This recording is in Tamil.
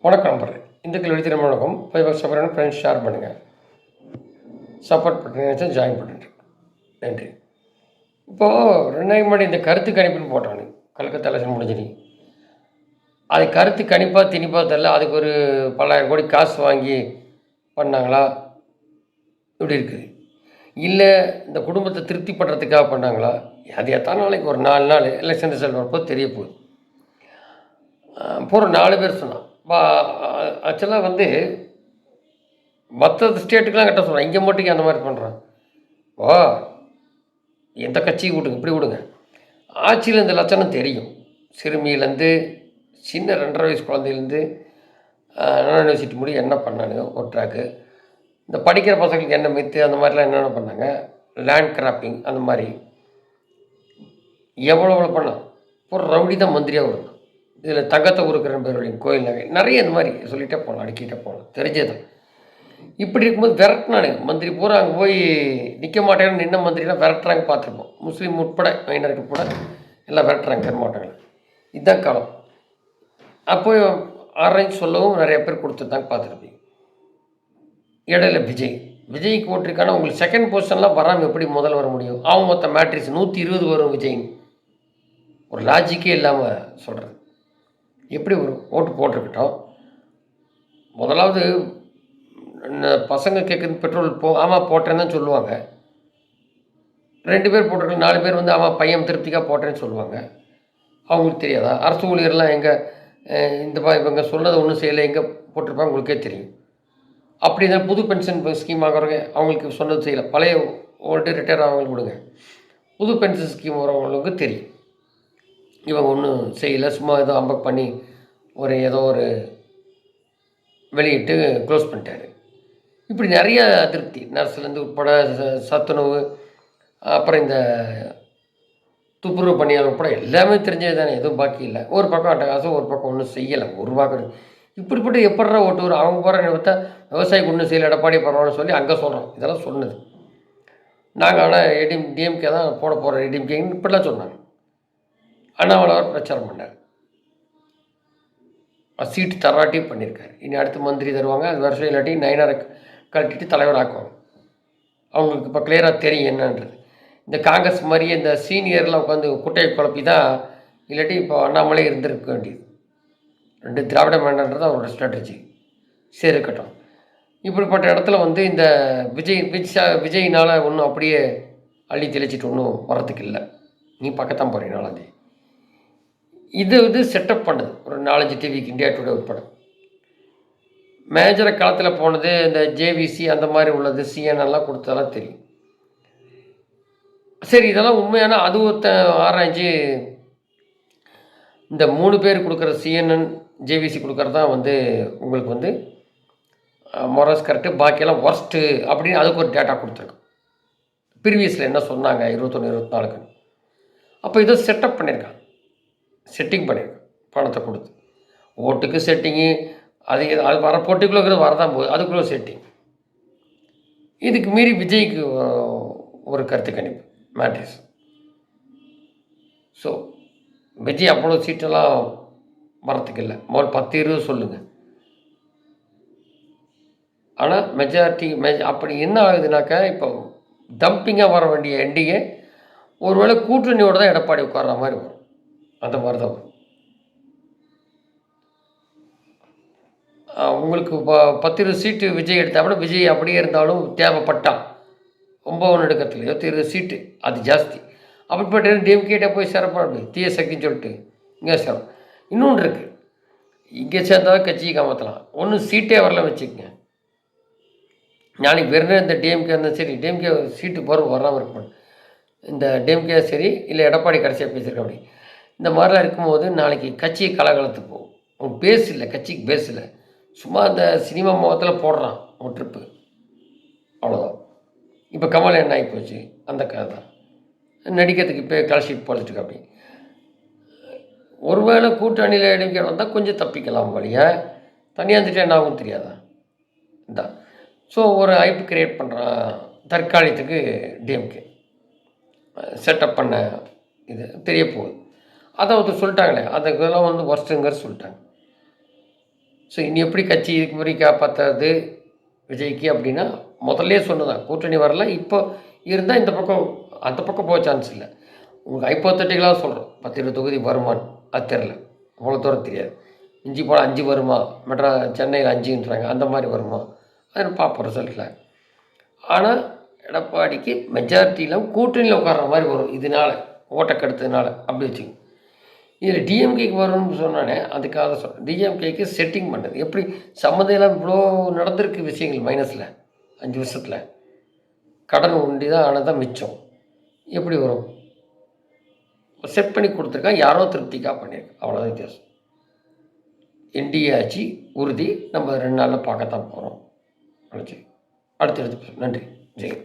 வணக்கம் நண்பர்களே. இந்துக்கள் எழுதி வணக்கம். போய் சப்பரேட் ஃப்ரெண்ட்ஸ் ஷேர் பண்ணுங்கள். சப்போர்ட் பண்ணுங்க, ஜாயின் பண்ணிட்டு நன்றி. இப்போது 2 நாளைக்கு முன்னாடி இந்த கருத்து கணிப்புன்னு போட்டானு கல்கத்தா எலெக்ஷன் முடிஞ்சிடு. அது கருத்து கணிப்பாக திணிப்பாக தெரில. அதுக்கு ஒரு பல்லாயிரம் கோடி காசு வாங்கி பண்ணாங்களா இப்படி இருக்குது. இல்லை இந்த குடும்பத்தை திருப்தி பண்ணுறதுக்காக பண்ணாங்களா? அது எத்தனை நாளைக்கு ஒரு 4 நாள் எலெக்ஷன் ரிசல்ட் வரப்போ தெரிய போகுது. பூரா 4 பேர் சொன்னான். ஆக்சுவலாக மற்ற ஸ்டேட்டுக்கெலாம் கட்ட சொல்கிறேன். இங்கே மட்டும் அந்த மாதிரி பண்ணுறான். எந்த கட்சிக்கு விடுங்க, இப்படி விடுங்க. ஆட்சியில் இந்த லட்சணம் தெரியும். சிறுமியிலேருந்து சின்ன 2.5 வயசு குழந்தையிலேருந்து யூனிவர்சிட்டி முடியும் என்ன பண்ணானுங்க ஒரு ட்ராக்கு. இந்த படிக்கிற பசங்களுக்கு என்ன மித்து அந்த மாதிரிலாம் என்னென்ன பண்ணாங்க. லேண்ட் கிராப்பிங் அந்த மாதிரி எவ்வளோ பண்ணான். ஒரு ரவுடி தான் மந்திரியாக விடுங்க. இதில் தங்கத்தை உருக்குற பேருடைய கோயில் நகை நிறைய இந்த மாதிரி சொல்லிகிட்டே போகலாம், அடுக்கிட்டே போகலாம். தெரிஞ்சதான். இப்படி இருக்கும்போது விரட்டினானுங்க. மந்திரி பூரா அங்கே போய் நிற்க மாட்டேன்னு நின்ன மந்திரிலாம் விரட்டுறாங்க பார்த்துருப்போம். முஸ்லீம் உட்பட மைனாரிட்டி உட்பட எல்லாம் விரட்டுறாங்க தர மாட்டாங்க. இதுதான் காலம். அப்போ ஆராய்ச்சி சொல்லவும் நிறைய பேர் கொடுத்துருந்தாங்க பார்த்துருப்பீங்க. இடையில விஜய்க்கு ஓட்டிருக்கான உங்களுக்கு செகண்ட் பொசிஷன்லாம் வராமல் எப்படி முதல் வர முடியும்? அவன் மொத்த மேட்ரிக்ஸ் 120 வரும் விஜய்னு. ஒரு லாஜிக்கே இல்லாமல் சொல்கிறது. எப்படி ஒரு ஓட்டு போட்டிருக்கட்டும். முதலாவது பசங்க கேட்குறது பெட்ரோல் ஆமாம் போட்டேன்னு தான் சொல்லுவாங்க. 2 பேர் போட்டிருக்க 4 பேர் ஆமாம் பையன் திருப்திக்காக போட்டேன்னு சொல்லுவாங்க. அவங்களுக்கு தெரியாதா? அரசு ஊழியர்லாம் எங்கே இவங்க சொன்னதை ஒன்றும் செய்யலை எங்கே போட்டிருப்பாங்க உங்களுக்கே தெரியும். அப்படி தான் புது பென்ஷன் ஸ்கீம் ஆகிறவங்க அவங்களுக்கு சொன்னது செய்யலை. பழைய ஓல்டு ரிட்டையர் ஆகிறவங்களுக்கு விடுங்க. புது பென்ஷன் ஸ்கீம் வரவங்களுக்கு தெரியும். இவங்க ஒன்றும் செய்யலை, சும்மா ஏதோ அம்பக் பண்ணி ஏதோ ஒரு வெளியிட்டு க்ளோஸ் பண்ணிட்டாரு. இப்படி நிறைய அதிருப்தி நர்ஸ்லேருந்து உட்பட சத்துணவு, அப்புறம் இந்த துப்புரவு பணியாளர் உட்பட எல்லாமே தெரிஞ்சது தானே, எதுவும் பாக்கி இல்லை. ஒரு பக்கம் அட்டகாசம், ஒரு பக்கம் ஒன்றும் செய்யலை. ஒரு ரூபாய் இப்படிப்பட்டு எப்படா ஓட்டு வரும்? அவங்க போகிற பார்த்தா விவசாயிக்கு ஒன்றும் செய்யலை, எடப்பாடி பரவாயில்ல சொல்லி அங்கே சொல்கிறோம். இதெல்லாம் சொன்னது நாங்கள். ஆனால் டிஎம்கே தான் போட போகிறோம், ஏடிஎம்கேன்னு இப்படிலாம் சொன்னாங்க. அண்ணாமலைவர் பிரச்சாரம் பண்ணார். சீட்டு தராட்டி பண்ணியிருக்காரு. இனி அடுத்து மந்திரி தருவாங்க, அது வருஷம் இல்லாட்டி நயனாரை கழட்டிட்டு தலைவர் ஆக்குவாங்க. அவங்களுக்கு இப்போ கிளியராக தெரியும் என்னன்றது. இந்த காங்கிரஸ் மாதிரியே இந்த சீனியர்லாம் உட்காந்து குட்டையை குழப்பி தான், இல்லாட்டி இப்போ அண்ணாமலை இருந்திருக்க வேண்டியது. 2 திராவிட வேண்டான்றது அவரோட ஸ்ட்ராட்டஜி. சரி இருக்கட்டும். இப்படிப்பட்ட இடத்துல இந்த விஜய்னால் ஒன்றும் அப்படியே அள்ளி தெளிச்சிட்டு ஒன்றும் வரத்துக்கு இல்லை. நீ பக்கத்தான் போகிறீங்க 4ஆம் தேதி. இது செட்டப் பண்ணுது ஒரு 4-5 டிவிக்கு, இந்தியா டுடே உட்பட. மேஜரை காலத்தில் போனது இந்த ஜேவிசி அந்த மாதிரி உள்ளது, சிஎன்எல்லாம் கொடுத்ததெல்லாம் தெரியும். சரி, இதெல்லாம் உண்மையான அது ஆராய்ச்சி. இந்த 3 பேர் கொடுக்குற சிஎன்என் ஜேவிசி கொடுக்குறது தான் உங்களுக்கு மொரஸ் கரெக்டு, பாக்கியெல்லாம் ஒர்ஸ்ட்டு அப்படின்னு அதுக்கு ஒரு டேட்டா கொடுத்துருக்கோம். ப்ரீவியஸில் என்ன சொன்னாங்க 21-24க்கு. அப்போ இதை செட்டப் பண்ணியிருக்காங்க, செட்டிங் பண்ணியிருக்கோம். பணத்தை கொடுத்து ஓட்டுக்கு செட்டிங்கு, அது வர போட்டிக்குள்ளே வரதான் போகுது, அதுக்குள்ளே செட்டிங். இதுக்கு மீறி விஜய்க்கு ஒரு கருத்து கணிப்பு மேட்ரிக்ஸ். ஸோ விஜய் அவ்வளோ சீட்டெல்லாம் வரத்துக்கு இல்லை. முதல் 10-20 சொல்லுங்கள். ஆனால் மெஜாரிட்டி அப்படி என்ன ஆகுதுனாக்கா, இப்போ டம்பிங்காக வர வேண்டிய என்டிஏ ஒருவேளை கூட்டணியோடு தான் எடப்பாடி உட்கார்ற மாதிரி வரும். அந்த மாதிரி தான் வரும். உங்களுக்கு 10-20 சீட்டு விஜய் எடுத்தால் கூட, விஜய் அப்படியே இருந்தாலும் தேவைப்பட்டான் 9 எடுக்கிறதுலையோ 20 சீட்டு அது ஜாஸ்தி. அப்படிப்பட்ட டிஎம்கேட்ட போய் சேரப்பாடு தீய சக்தின்னு சொல்லிட்டு இங்கே சேரும். இன்னொன்று இருக்குது, இங்கே சேர்ந்தாலும் கட்சியை காமாற்றலாம். ஒன்றும் சீட்டே வரலாம் வச்சுக்கோங்க. நாளைக்கு வெறும் இந்த டிஎம்கே இருந்தால் சரி, டிஎம்கே சீட்டு வராமல் இருக்கணும். இந்த டிஎம்கே சரி, இல்லை எடப்பாடி கடைசியாக பேசியிருக்க அப்படி இந்த மாதிரிலாம் இருக்கும்போது நாளைக்கு கட்சியை கலகலத்து போகும். அவங்க பேஸ் இல்லை, கட்சிக்கு பேஸ் இல்லை. சும்மா அந்த சினிமா முகத்தில் போடுறான் ஒரு ட்ரிப்பு, அவ்வளோதான். இப்போ கமல் என்ன ஆகி போச்சு, அந்த கதை தான். நடிக்கிறதுக்கு இப்போ கால்ஷீட் போட்டுருக்கு. அப்படி ஒருவேளை கூட்டணியில் எடுக்க வந்தால் கொஞ்சம் தப்பிக்கலாம் வழியாக, தனியாக இருந்துட்டு என்ன ஆகும் தெரியாதா இதான். ஸோ ஒரு ஹைப் கிரியேட் பண்ணுறான் தற்காலிகத்துக்கு. டிஎம்கே செட்டப் பண்ண இது தெரிய போகுது. அதை சொல்லிட்டாங்களே, அதுக்கெல்லாம் ஒர்ஸ்ட்டுங்கிற சொல்லிட்டாங்க. ஸோ இனி எப்படி கட்சி இதுக்கு முறை காப்பாற்றுறது விஜய்க்கு அப்படின்னா முதல்லே சொன்னதான் கூட்டணி வரல. இப்போ இருந்தால் இந்த பக்கம் அந்த பக்கம் போக சான்ஸ் இல்லை. உங்களுக்கு ஹைப்போத்தட்டிக்கலாக சொல்கிறோம் 10-20 தொகுதி வருமானு அது தெரில, அவ்வளோ தூரம் தெரியாது. இஞ்சி போல் 5 வருமா, மற்ற சென்னையில் 5ன்றாங்க, அந்த மாதிரி வருமா அது பார்ப்போம் ரிசல்ட்டில். ஆனால் எடப்பாடிக்கு மெஜாரிட்டியில் கூட்டணியில் உட்கார்ற மாதிரி வரும் இதனால், ஓட்டை கெடுத்ததுனால அப்படி வச்சுங்க. இதில் டிஎம்கேக்கு வரும்னு சொன்னானே அதுக்காக சொல்கிறேன். டிஎம்கேக்கு செட்டிங் பண்ணுறது எப்படி சம்மந்தம் இவ்வளோ நடந்திருக்கு விஷயங்கள் மைனஸில் 5 வருஷத்தில் கடன் உண்டி தான் ஆனதான் மிச்சம். எப்படி வரும்? செட் பண்ணி கொடுத்துருக்கான், யாரோ திருப்திக்காக பண்ணியிருக்கேன், அவ்வளோதான் வித்தியாசம். என்டிஏ ஆட்சி உறுதி, நம்ம 2 நாளில் பார்க்கத்தான் போகிறோம். அடுத்து நன்றி ஜெய்.